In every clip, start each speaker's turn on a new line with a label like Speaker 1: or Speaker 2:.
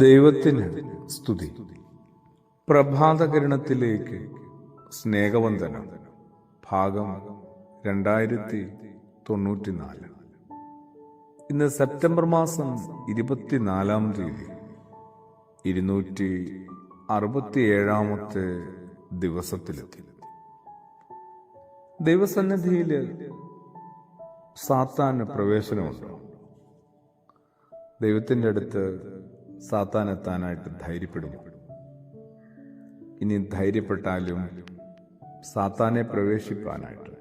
Speaker 1: ദൈവത്തിന് സ്തുതി. പ്രഭാതകിരണത്തിലേക്ക് സ്നേഹവന്ദനം. ഭാഗം 2094. ഇന്ന് സെപ്റ്റംബർ മാസം 24-ാം തീയതി, 267-ാമത്തെ ദിവസത്തിലെത്തി. ദൈവസന്നിധിയിൽ സാത്താന് പ്രവേശനമുണ്ടോ? ദൈവത്തിൻ്റെ അടുത്ത് സാത്താൻ എത്താനായിട്ട് ധൈര്യപ്പെടുന്നു. ഇനി ധൈര്യപ്പെട്ടാലും സാത്താനെ പ്രവേശിപ്പാനായിട്ട്,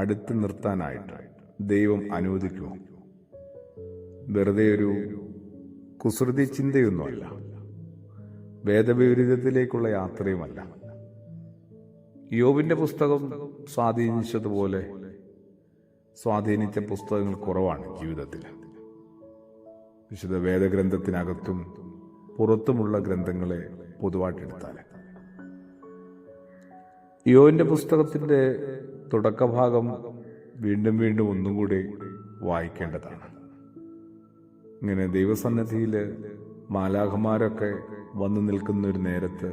Speaker 1: അടുത്ത് നിർത്താനായിട്ട് ദൈവം അനുവദിക്കുമോ? വെറുതെ ഒരു കുസൃതി ചിന്തയൊന്നുമല്ല, വേദവിപരീതത്തിലേക്കുള്ള യാത്രയുമല്ല. യോബിന്റെ പുസ്തകം സ്വാധീനിച്ചതുപോലെ സ്വാധീനിച്ച പുസ്തകങ്ങൾ കുറവാണ് ജീവിതത്തിൽ. വിശുദ്ധ വേദഗ്രന്ഥത്തിനകത്തും പുറത്തുമുള്ള ഗ്രന്ഥങ്ങളെ പൊതുവായിട്ടെടുത്താൽ യോബിന്റെ പുസ്തകത്തിന്റെ തുടക്കഭാഗം വീണ്ടും വീണ്ടും ഒന്നും കൂടി വായിക്കേണ്ടതാണ്. ഇങ്ങനെ ദൈവസന്നിധിയിൽ മാലാഖമാരൊക്കെ വന്നു നിൽക്കുന്ന ഒരു നേരത്ത്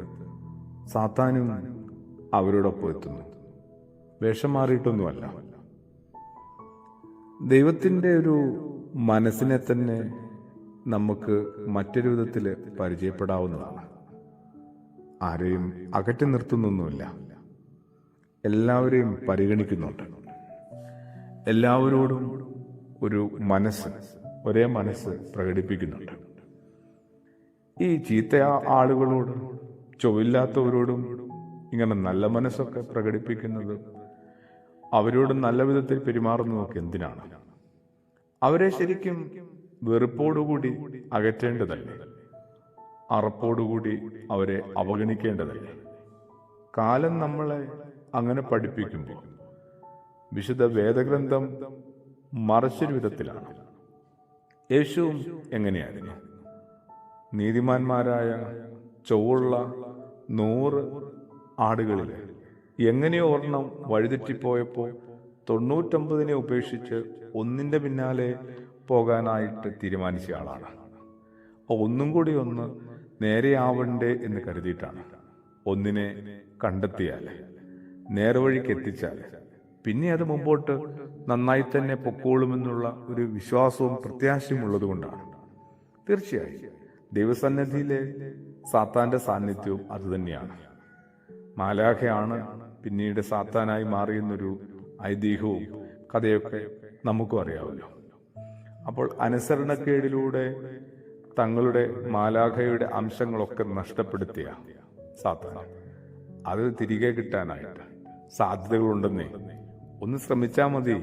Speaker 1: സാത്താനും അവരോടൊപ്പം എത്തുന്നു. വേഷം മാറിയിട്ടൊന്നുമല്ല. ദൈവത്തിൻ്റെ ഒരു മനസ്സിനെ തന്നെ നമുക്ക് മറ്റൊരു വിധത്തിൽ പരിചയപ്പെടാവുന്നതാണ്. ആരെയും അകറ്റി നിർത്തുന്നൊന്നുമില്ല, എല്ലാവരെയും പരിഗണിക്കുന്നുണ്ട്. എല്ലാവരോടും ഒരു മനസ്സ്, ഒരേ മനസ്സ് പ്രകടിപ്പിക്കുന്നുണ്ട്. ഈ ചീത്ത ആളുകളോടും ചൊവ്വില്ലാത്തവരോടും ഇങ്ങനെ നല്ല മനസ്സൊക്കെ പ്രകടിപ്പിക്കുന്നത്, അവരോട് നല്ല വിധത്തിൽ പെരുമാറുന്നതൊക്കെ എന്തിനാണ്? അവരെ ശരിക്കും വെറുപ്പോടുകൂടി അകറ്റേണ്ടതല്ലേ? അറപ്പോടുകൂടി അവരെ അവഗണിക്കേണ്ടതല്ലേ? കാലം നമ്മളെ അങ്ങനെ പഠിപ്പിക്കുമ്പോൾ വിശുദ്ധ വേദഗ്രന്ഥം മറിച്ചൊരു വിധത്തിലാണ്. യേശുവും എങ്ങനെയായിരുന്നു? നീതിമാന്മാരായ ചൊവ്വുള്ള 100 ആടുകളിൽ എങ്ങനെയോ ഒരെണ്ണം വഴിതെറ്റിപ്പോയപ്പോൾ 99 ഉപേക്ഷിച്ച് ഒന്നിന്റെ പിന്നാലെ പോകാനായിട്ട് തീരുമാനിച്ച ആളാണ്. ഒന്നും കൂടി ഒന്ന് നേരെയാവണ്ടേ എന്ന് കരുതിയിട്ടാണ്. ഒന്നിനെ കണ്ടെത്തിയാൽ, നേർവഴിക്ക് എത്തിച്ചാൽ പിന്നെ അത് മുമ്പോട്ട് നന്നായി തന്നെ പൊക്കോളുമെന്നുള്ള ഒരു വിശ്വാസവും പ്രത്യാശയും ഉള്ളത് കൊണ്ടാണ്. തീർച്ചയായും ദൈവസന്നിധിയിലെ സാത്താന്റെ സാന്നിധ്യവും അതുതന്നെയാണ്. മാലാഖയാണ് പിന്നീട് സാത്താനായി മാറിയെന്നൊരു ഐതിഹ്യവും കഥയൊക്കെ നമുക്കും അറിയാമല്ലോ. അപ്പോൾ അനുസരണക്കേടിലൂടെ തങ്ങളുടെ മാലാഖയുടെ അംശങ്ങളൊക്കെ നഷ്ടപ്പെടുത്തിയ സാത്താൻ അത് തിരികെ കിട്ടാനായിട്ട് സാധ്യതകളുണ്ടെന്നേ. ഒന്ന് ശ്രമിച്ചാൽ മതി,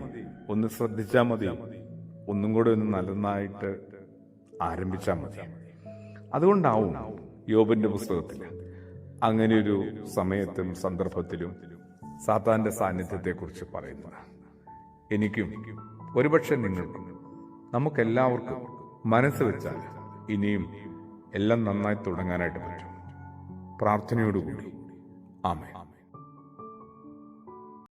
Speaker 1: ഒന്ന് ശ്രദ്ധിച്ചാൽ മതി, ഒന്നും കൂടെ ഒന്ന് നല്ലതായിട്ട് ആരംഭിച്ചാൽ മതി. അതുകൊണ്ടാവും യോബിന്റെ പുസ്തകത്തിൽ അങ്ങനെയൊരു സമയത്തും സന്ദർഭത്തിലും സാത്താന്റെ സാന്നിധ്യത്തെക്കുറിച്ച് പറയുന്നത്. എനിക്കും ഒരുപക്ഷെ നിങ്ങൾക്കും, നമുക്കെല്ലാവർക്കും മനസ്സ് വെച്ചാൽ ഇനിയും എല്ലാം നന്നായി തുടങ്ങാനായിട്ട് പറ്റും. പ്രാർത്ഥനയോടുകൂടി ആമേൻ.